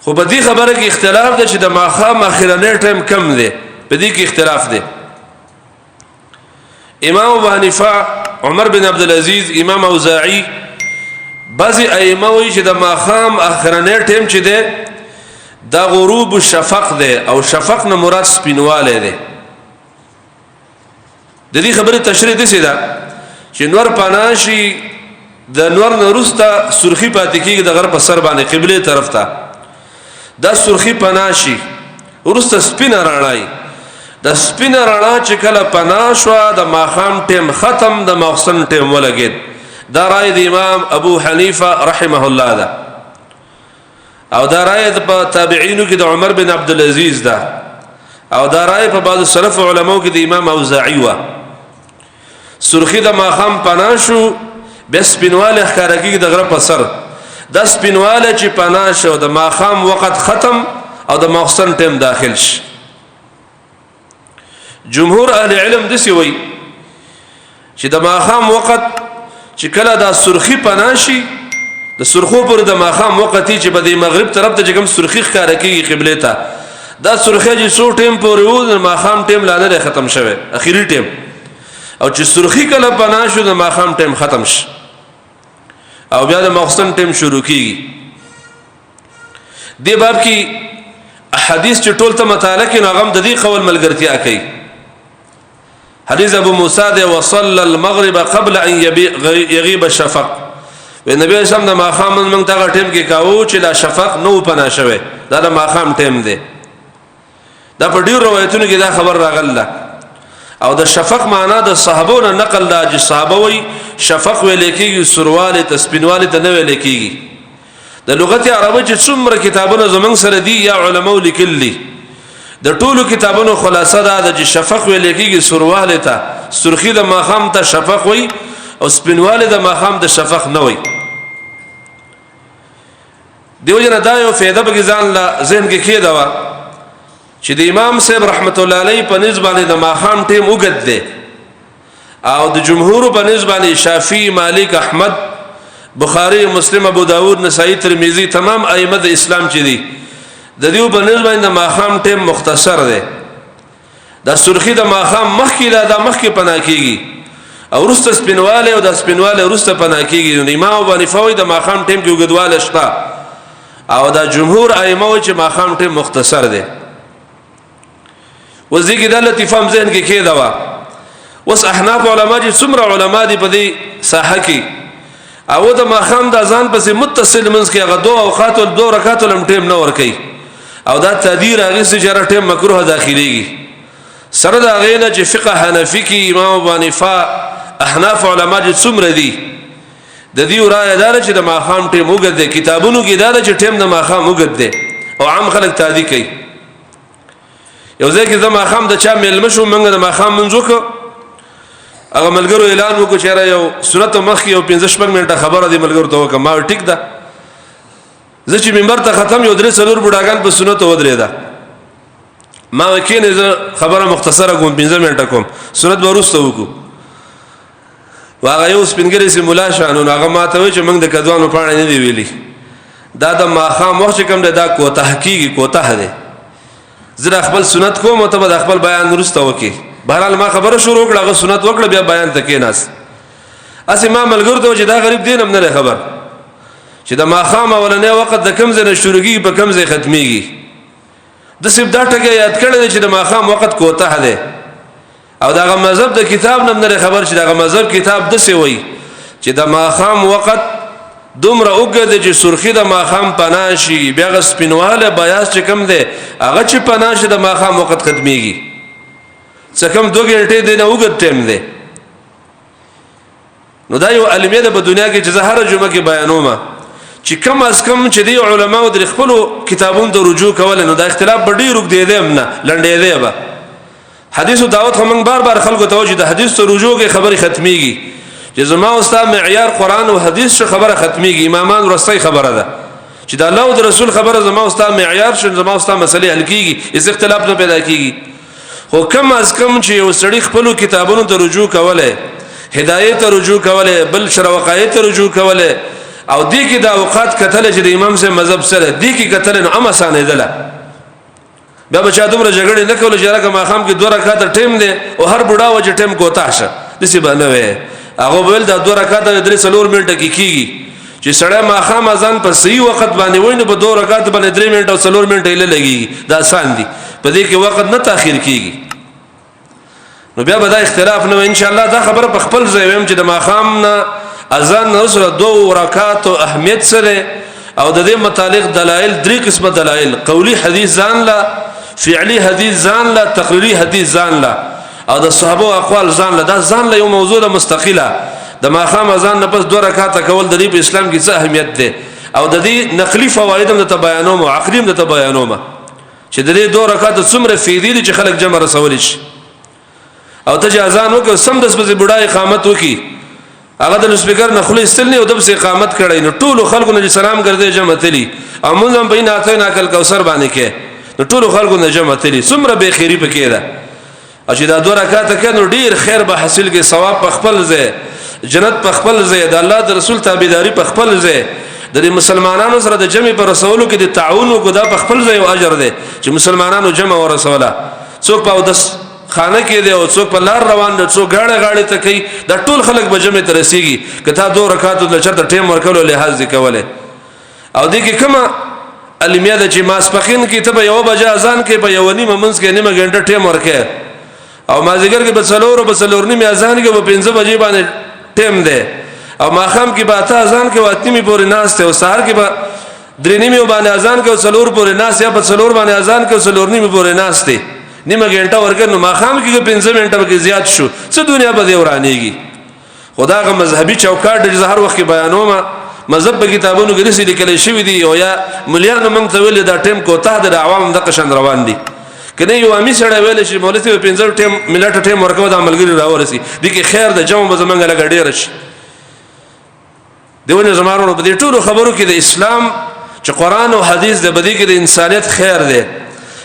خو په دې خبره کې اختلاف دی چې د ماخام اخرنی ټایم کم دی په دې کې اختلاف دی امام ابو حنیفه عمر بن عبد العزيز امام اوزاعی بعضی ائمه وایي چې د ماخام اخرنی ټایم چې دی دا غروب الشفق دی او شفق نه مراد سپینواله دی د دې خبره تشریح دي سیدا چې نور پناشي د نور نورستا سرخی پاتې کیږي د غرب سر باندې قبله طرف ته دا سرخی پناشي ورسته سپینه رڼای د سپینه رڼا چې کله پناشوا د ماخام ټیم ختم د مخسن ټیم ولګید دا رائے د امام ابو حنیفه رحمه الله ده او دا رائے د تابعینو کې د عمر بن عبد العزيز ده او دا رائے په بعض سلف علماو کې د امام اوزاعی و سرخی د ماخام پناشو بس پینواله ښکارګي د غره په سر د سپینواله چې پناشو د ماخام وخت ختم او د مخسن ټیم داخل شي جمهور اهل علم دسی وی چې د ماخام وخت چې کله د سرخی پناشي د سرخو پر د ماخام وخت چې په د مغرب طرف ته کوم سرخی ښکارګي قبله ته دا سرخی چې سو ټیم پر و د ماخام ټیم لاندې ختم شوه اخیری ټیم او چې سرخی کله پناشو د ماخام ټیم ختم شي او بیا د مخسن ټیم شروع کیږي دی باب کې احادیث چې ټول ته متعلق نه غم د دې قول ملګرتیا کوي حدیث ابو موسی ده وصلى المغرب قبل ان يغيب الشفق و نبی اسلام د ماخام من ته ټیم کې کاوه چې لا شفق نو پنا شوه دا د ماخام ټیم دی دا په ډیرو روایتونو کې دا خبر راغله او د شفق معنا د صحابونو نقل دا چې صحابه وي شفق ویل کېږي سرواله تسبینواله ته نه ویل کېږي د لغت عربی چې څومره کتابونه زمنګ سره دي یا علماء لیکلي د ټولو کتابونو خلاصه دا د شفق ویل کېږي سرواله ته سرخی د ماخام ته شفق وي او سپینواله د ماخام د شفق نه وي دیو جن دا یو فائدہ به ځان لا ذهن کې کېدا وا چې د امام صاحب رحمت الله علیه په نسبت د ماخام ټیم وګد دی او د جمهور په نسبت شافعی مالک احمد بخاری مسلم ابو داود نسائی ترمذی تمام ائمه د اسلام چې دي د دیو په نسبت د ماخام ټیم مختصر دی د سرخی د ماخام مخکې د مخکې پنا کیږي او رست سپینواله او د سپینواله رست پنا کیږي امام ابو حنیفه د ماخام ټیم کې وګدواله شته او د جمهور ائمه چې ماخام ټیم مختصر دی وزي کې د لطیفام ذهن کې کېدا وا وس احناف علما چې څومره علما دي په دې ساحه کې او د ماخام د اذان پسې متصل منځ کې هغه دوه اوقات او دوه رکعات لم ټیم نه ور کوي او دا تدیر هغه سره ټیم مکروه داخليږي سره دا غینه چې فقه حنفي کې امام ابو حنیفه احناف علما چې څومره دي د دې رائے دار چې د ماخام ټیم وګد دي کتابونو کې دا چې ټیم د ماخام وګد دي او عام خلک تادی کوي یو ځکه د ماخام د چا مل مشو منګه د ماخام منځوک هغه ملګرو اعلان وکړ چې یو سنت مخ یو 15 منټه خبره دی ملګرو ته وکم ما ټیک ده زه چې منبر ته ختم یو درې څلور بډاګان په سنت ودرې ده ما وکینه خبره مختصره کوم 15 منټه کوم سنت ورسته وکړو واغه یو سپینګری سي مولا شانو هغه ماته وي چې موږ د کدوانو پاڼې نه دی ویلي دا د ماخام وخت کوم دا کوته حقيقي کوته ده زه خپل سنت کوم او ته د خپل بیان ورسته وکي بهرحال ما خبره شروع کړه هغه سنت وکړه بیا بیان تکې ناس اس امام ملګر ته چې دا غریب دین هم نه خبر چې د ماخام اولنې وخت د کم ځای شروعي په کم ځای ختميږي د سب دا ټکه یاد کړل چې د ماخام وخت کوته ده او دا مذهب د کتاب نه خبر چې دا مذهب کتاب د څه وای چې د ماخام وخت دومره وګد چې سرخی د ماخام پناشي بیا غ سپینواله بیاس چې کم ده هغه چې پناشي د ماخام وخت ختميږي څه کم 2 غنټې دی نه وګد ټیم ده نو دا یو علمي ده په دنیا کې چې زهره جمعه کې بیانومه چې کم از کم چې دی علماء د خپل کتابونو ته رجوع کول نو دا اختلاف بډی رک دی نه لنډې دی به حدیث او دعوت هم بار بار خلکو ته وجه د حدیث ته رجوع کې خبره ختميږي چې زما استاد معیار قران او حدیث څخه خبره ختميږي امامان ورستۍ خبره ده چې د الله او د رسول خبره زما استاد معیار شون زما استاد مسلې حل کیږي اس اختلاف نه پیدا کیږي خو کم از کم چې یو سړی خپل کتابونو ته رجوع کوله هدایت ته رجوع کوله بل شروقایت ته رجوع کوله او دې کې د اوقات کتل چې د امام سے مذهب سره دې کې کتل نو ام اسانه دله بیا بچا دومره جګړې نه کول چې راکه ماخام کې 2 رکعات ټیم دی او هر بوډا وجه ټیم کوتا شه دسی باندې وې هغه بل د 2 رکعات د 3 منټه کې کیږي چې سړی ماخام اذان په صحیح وخت باندې وای نو په 2 رکعات باندې 3 منټه او 4 منټه یې لګي دا آسان دي په دې کې وخت نه تاخير کیږي نو بیا به دا اختلاف نه ان شاء الله دا خبره په خپل ځای ويم چې د ماخام نه اذان رسول 2 رکعات او اهمیت سره او د دې متعلق دلایل 3 قسمه دلایل قولی حدیث ځان لا فعلی حدیث ځان لا تقریری حدیث ځان لا او د صحابه اقوال ځان لا دا ځان لا یو موضوع مستقله د ماخام اذان نه پس 2 رکعات کول د دې په اسلام کې څه اهمیت ده او د دې نقلی فواید هم د بیانوم او عقلی هم د بیانوم چې د دې 2 رکعات څومره فائدې دي چې خلک جمع رسول شي او ته اذان وکړ سم د سپه بډای اقامت وکي هغه د سپیکر نه خلی استلنی او د سپه اقامت کړي نو ټول خلکو نه سلام ګرځي جمع تلی او مونږ هم بین اته نه کل کوثر باندې کې نو ټول خلکو نه جمع تلی څومره به خیری پکې ده او چې دا 2 رکعات کړي ډیر خیر به حاصل کې ثواب په خپل ځای جنت په خپل ځای د الله د رسول تابعداري په خپل ځای د مسلمانانو سره د جمع پر رسولو کې د تعاون او د په خپل ځای او اجر ده چې مسلمانانو جمع او رسوله څوک په د خانه کې دی او څوک په لار روان دي څوک غاړه ته کوي دا ټول خلک به جمع ته رسیږي کته 2 رکعات د چرته ټیم ورکولو لحاظ دي کوله او دې کې کما المیه د چې ماسپخین کې ته به 1 بجې اذان کې په 1 نیمه منځ کې نیمه غنټه ټیم ورکې او مازیګر کې به 4 نیمه اذان کې به 5 بجې باندې ټیم ده او ماخام کې به اته اذان کې واتنی می پورې ناس ته او سحر کې به 3 نیمه باندې اذان کې او 4 پورې ناس یا په 4 باندې اذان کې او 4 نیمه پورې ناس ته نیمه غنټه ورکړ نو ماخام کې 15 منټه کې زیات شو څه دنیا به دی ورانېږي خداغه مذهبي چوکاټ د زهر وخت کې بیانومه مذهب په کتابونو کې رسېدل کله شوی دی او یا مليانو موږ ته ویل دا ټیم کوته د عوام د قشن روان دي کنه یو امي سره ویل شي مولوی په 15 ټیم ملت ټیم ورکو د عملګری راورسي دي کې خیر د جمع به زمونږ لګ ډیر شي دیونه زمارو په دې ټولو خبرو کې د اسلام چې قران او حديث د بدی کې د انسانيت خیر دی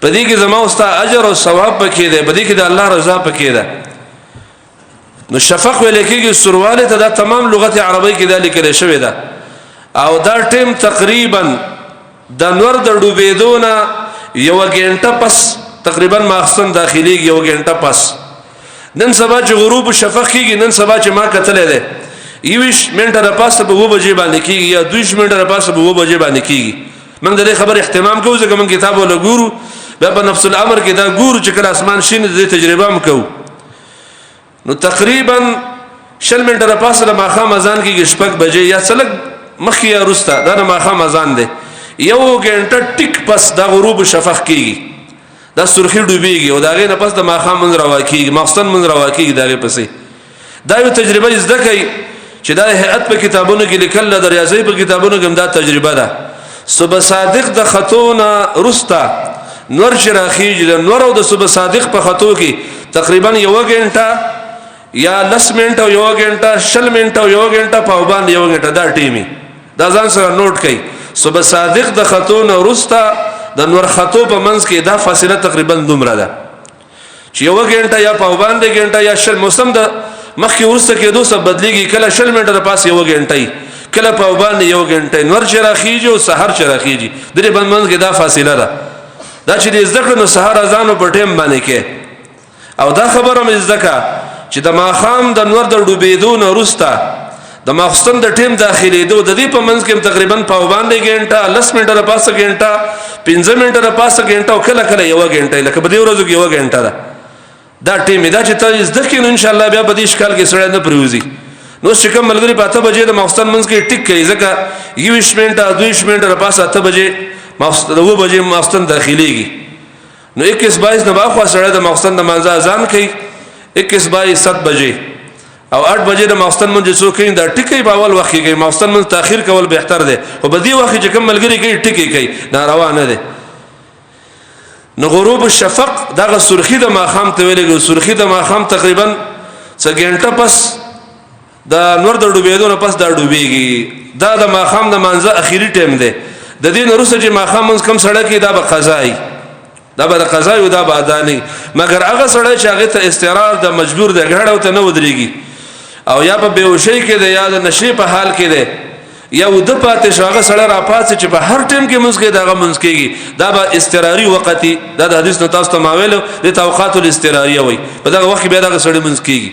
په دې کې زما او ستا اجر او ثواب پکې دی په دې کې د الله رضا پکې ده نو شفق ویل کېږي سرواله ته د تمام لغت عربی کې د لیکل شوی ده او دا ټیم تقریبا د نور د ډوبېدونه 1 غنټه پس تقریبا ماخصن داخلي 1 غنټه پس نن سبا چې غروب شفق کېږي نن سبا چې ما کتلې ده 20 منټه د پاسه په 2 بجې باندې کېږي یا 2 منټه د پاسه په 2 بجې باندې کېږي موږ د خبر اهتمام کوو ځکه موږ کتاب ولا ګورو بیا په نفس الامر کې دا ګورو چې کله اسمان شین د تجربه هم کوو نو تقریبا 20 منټه د پاسه د ماخام اذان کې شپږ بجې یا څلګ مخکې یا وروسته دا د ماخام اذان دی 1 غنټه ټیک پس د غروب شفق کېږي دا سرخی ډوبېږي او دا غي نه پس د ماخام منځ روا کېږي مخصن منځ روا کېږي دا غي پسې دا یو تجربه زده کوي چې دا هيئت په کتابونو کې لیکل د ریاضي په کتابونو کې دا تجربه ده صبح صادق د خطونه رستا نور شراخیج د نور او د صبح صادق په خطو کې تقریبا 1 غنټه یا 10 منټه او 1 غنټه 20 منټه او 1 غنټه په باندې 1 غنټه دا ټیمي دا ځان سره نوٹ کړئ صبح صادق د خطونه رستا د نور خطو په منځ کې دا فاصله تقریبا دومره ده چې 1 غنټه یا په باندې غنټه یا شل موسم د مخکې ورسته کې دوه بدلېږي کله 20 منټه د پاس 1 غنټه کله په باندې 1 غنټه نور شراخیج او سحر شراخیج د دې منځ کې دا فاصله ده دا چې د ذکر نو سحر اذان په ټیم باندې کې او دا خبره مې ځکه چې د ماخام د نور د ډوبېدو نه رستا د ماخستن د ټیم داخلي دو د دې په منځ کې تقریبا په باندې غنټه 10 منټه د پاسه غنټه 15 منټه د پاسه غنټه او کله کله 1 غنټه لکه په دې ورځو کې 1 غنټه ده دا ټیم دا چې ته زده کې ان شاء الله بیا په دې شکل کې سره نه پریوزي نو چې کوم ملګری په 8 بجې د ماخستن منځ کې ټیک کوي ځکه 20 منټه 20 منټه د پاسه 8 بجې ماخستن 2 بجې ماخستن داخليږي نو 21:22 نه باخوا سره د ماخستن د منځ اذان کوي 21:22 7 بجې او 8 بجې د ماخستن منځ څو کوي دا ټیکي په اول وخت کې ماخستن منځ تاخير کول بهتر دی او په دې وخت چې کوم ملګری کوي ټیکي کوي ناروا نه دی نو غروب الشفق دغه سرخی د ماخام ته ویلګو سرخی د ماخام تقریبا څه غنټه پس د نور د ډوبېدو نه پس دا ډوبېږي دا د ماخام د منځه اخیری ټیم دی د دې نورسته چې ماخام منځ کم سړک کې دا به قضای دا به قضای او دا به اداني مګر هغه سړی چې هغه ته استقرار د مجبور د غړ او ته نه ودرېږي او یا په بیهوشي کې د یا د نشي په حال کې دی یا ود پاتې شاغه سره را پاتې چې په هر ټیم کې منځ کې دغه منځ کېږي دا به استراری وقتی دا د حدیث نو تاسو ته ماویل د توقات الاستراریه وي په دغه وخت بیا دغه سړی منځ کېږي